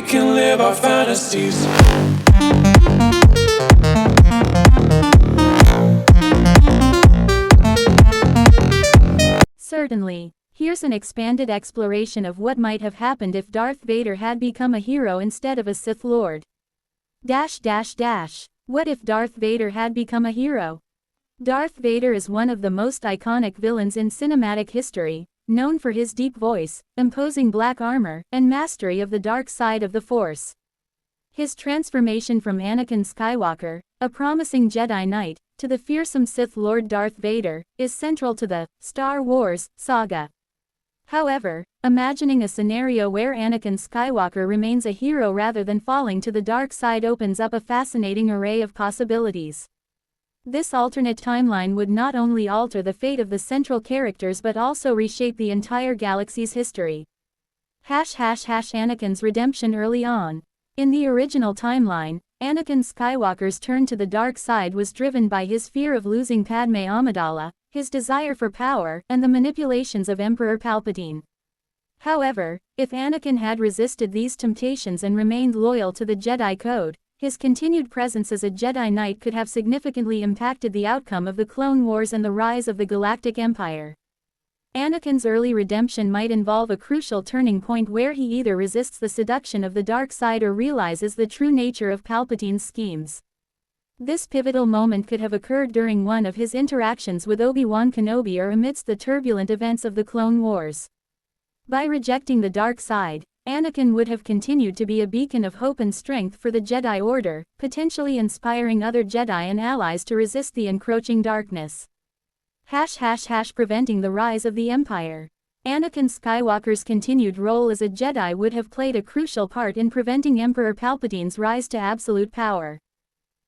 we can live our fantasies. Certainly. Here's an expanded exploration of what might have happened if Darth Vader had become a hero instead of a Sith Lord. What if Darth Vader had become a hero? Darth Vader is one of the most iconic villains in cinematic history, known for his deep voice, imposing black armor, and mastery of the dark side of the Force. His transformation from Anakin Skywalker, a promising Jedi Knight, to the fearsome Sith Lord Darth Vader, is central to the Star Wars saga. However, imagining a scenario where Anakin Skywalker remains a hero rather than falling to the dark side opens up a fascinating array of possibilities. This alternate timeline would not only alter the fate of the central characters but also reshape the entire galaxy's history. Anakin's redemption early on. In the original timeline, Anakin Skywalker's turn to the dark side was driven by his fear of losing Padme Amidala, his desire for power, and the manipulations of Emperor Palpatine. However, if Anakin had resisted these temptations and remained loyal to the Jedi Code, his continued presence as a Jedi Knight could have significantly impacted the outcome of the Clone Wars and the rise of the Galactic Empire. Anakin's early redemption might involve a crucial turning point where he either resists the seduction of the dark side or realizes the true nature of Palpatine's schemes. This pivotal moment could have occurred during one of his interactions with Obi-Wan Kenobi or amidst the turbulent events of the Clone Wars. By rejecting the dark side, Anakin would have continued to be a beacon of hope and strength for the Jedi Order, potentially inspiring other Jedi and allies to resist the encroaching darkness. Preventing the rise of the Empire. Anakin Skywalker's continued role as a Jedi would have played a crucial part in preventing Emperor Palpatine's rise to absolute power.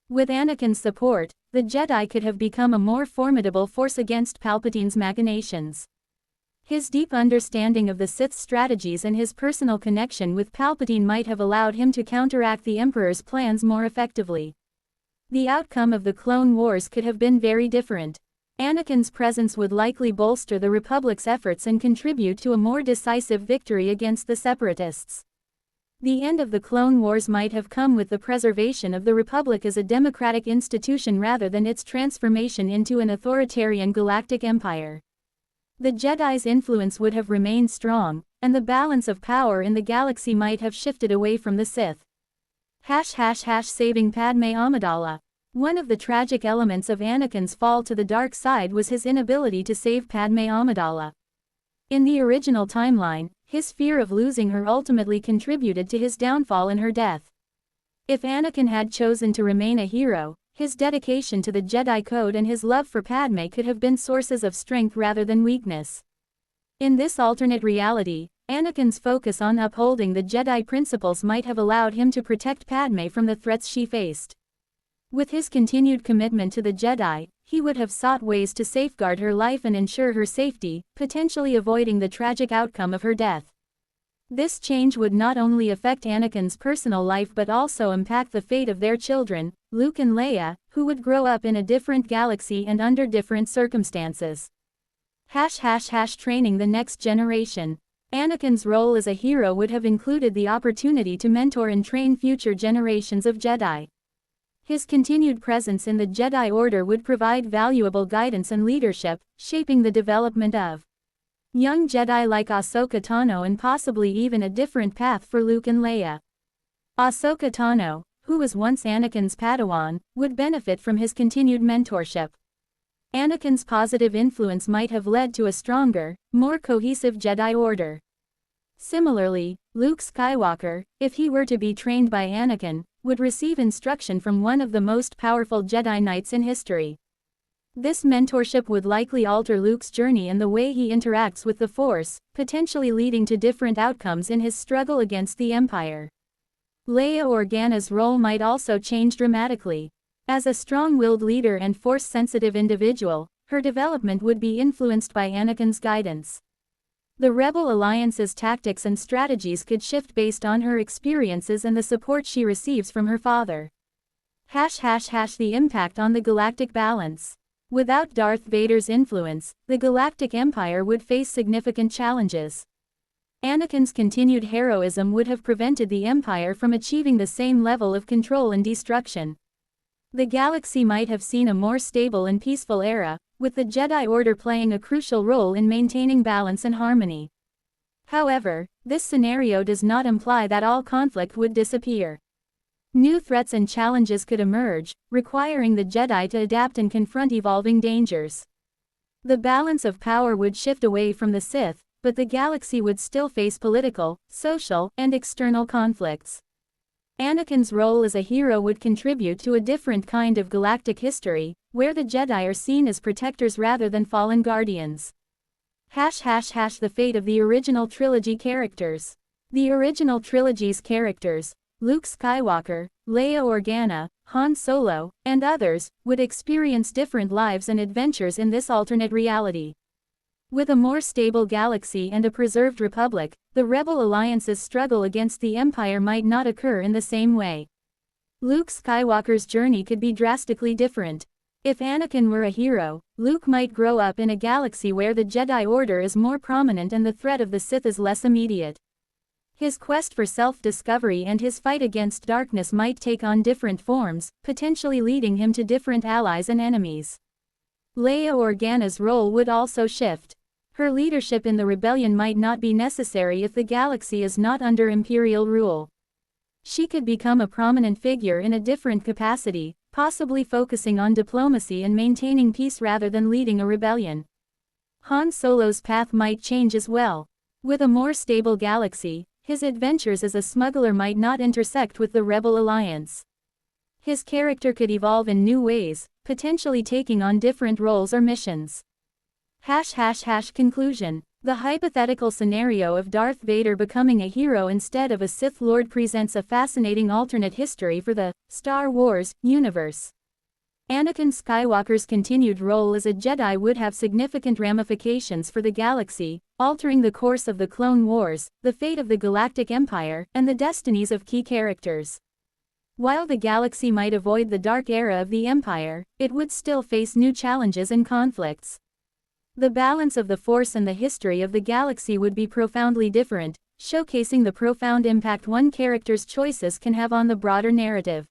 With Anakin's support, the Jedi could have become a more formidable force against Palpatine's machinations. His deep understanding of the Sith's strategies and his personal connection with Palpatine might have allowed him to counteract the Emperor's plans more effectively. The outcome of the Clone Wars could have been very different. Anakin's presence would likely bolster the Republic's efforts and contribute to a more decisive victory against the Separatists. The end of the Clone Wars might have come with the preservation of the Republic as a democratic institution rather than its transformation into an authoritarian galactic empire. The Jedi's influence would have remained strong, and the balance of power in the galaxy might have shifted away from the Sith. Saving Padme Amidala. One of the tragic elements of Anakin's fall to the dark side was his inability to save Padme Amidala. In the original timeline, his fear of losing her ultimately contributed to his downfall and her death. If Anakin had chosen to remain a hero, his dedication to the Jedi Code and his love for Padme could have been sources of strength rather than weakness. In this alternate reality, Anakin's focus on upholding the Jedi principles might have allowed him to protect Padme from the threats she faced. With his continued commitment to the Jedi, he would have sought ways to safeguard her life and ensure her safety, potentially avoiding the tragic outcome of her death. This change would not only affect Anakin's personal life but also impact the fate of their children, Luke and Leia, who would grow up in a different galaxy and under different circumstances. Training the next generation. Anakin's role as a hero would have included the opportunity to mentor and train future generations of Jedi. His continued presence in the Jedi Order would provide valuable guidance and leadership, shaping the development of young Jedi like Ahsoka Tano and possibly even a different path for Luke and Leia. Ahsoka Tano, who was once Anakin's Padawan, would benefit from his continued mentorship. Anakin's positive influence might have led to a stronger, more cohesive Jedi Order. Similarly, Luke Skywalker, if he were to be trained by Anakin, would receive instruction from one of the most powerful Jedi Knights in history. This mentorship would likely alter Luke's journey and the way he interacts with the Force, potentially leading to different outcomes in his struggle against the Empire. Leia Organa's role might also change dramatically. As a strong-willed leader and Force-sensitive individual, her development would be influenced by Anakin's guidance. The Rebel Alliance's tactics and strategies could shift based on her experiences and the support she receives from her father. The impact on the galactic balance. Without Darth Vader's influence, the Galactic Empire would face significant challenges. Anakin's continued heroism would have prevented the Empire from achieving the same level of control and destruction. The galaxy might have seen a more stable and peaceful era, with the Jedi Order playing a crucial role in maintaining balance and harmony. However, this scenario does not imply that all conflict would disappear. New threats and challenges could emerge, requiring the Jedi to adapt and confront evolving dangers. The balance of power would shift away from the Sith, but the galaxy would still face political, social, and external conflicts. Anakin's role as a hero would contribute to a different kind of galactic history, where the Jedi are seen as protectors rather than fallen guardians. The fate of the original trilogy characters. The original trilogy's characters, Luke Skywalker, Leia Organa, Han Solo, and others, would experience different lives and adventures in this alternate reality. With a more stable galaxy and a preserved republic, the Rebel Alliance's struggle against the Empire might not occur in the same way. Luke Skywalker's journey could be drastically different. If Anakin were a hero, Luke might grow up in a galaxy where the Jedi Order is more prominent and the threat of the Sith is less immediate. His quest for self-discovery and his fight against darkness might take on different forms, potentially leading him to different allies and enemies. Leia Organa's role would also shift. Her leadership in the rebellion might not be necessary if the galaxy is not under Imperial rule. She could become a prominent figure in a different capacity, possibly focusing on diplomacy and maintaining peace rather than leading a rebellion. Han Solo's path might change as well. With a more stable galaxy, his adventures as a smuggler might not intersect with the Rebel Alliance. His character could evolve in new ways, potentially taking on different roles or missions. Conclusion. The hypothetical scenario of Darth Vader becoming a hero instead of a Sith Lord presents a fascinating alternate history for the Star Wars universe. Anakin Skywalker's continued role as a Jedi would have significant ramifications for the galaxy, altering the course of the Clone Wars, the fate of the Galactic Empire, and the destinies of key characters. While the galaxy might avoid the dark era of the Empire, it would still face new challenges and conflicts. The balance of the Force and the history of the galaxy would be profoundly different, showcasing the profound impact one character's choices can have on the broader narrative.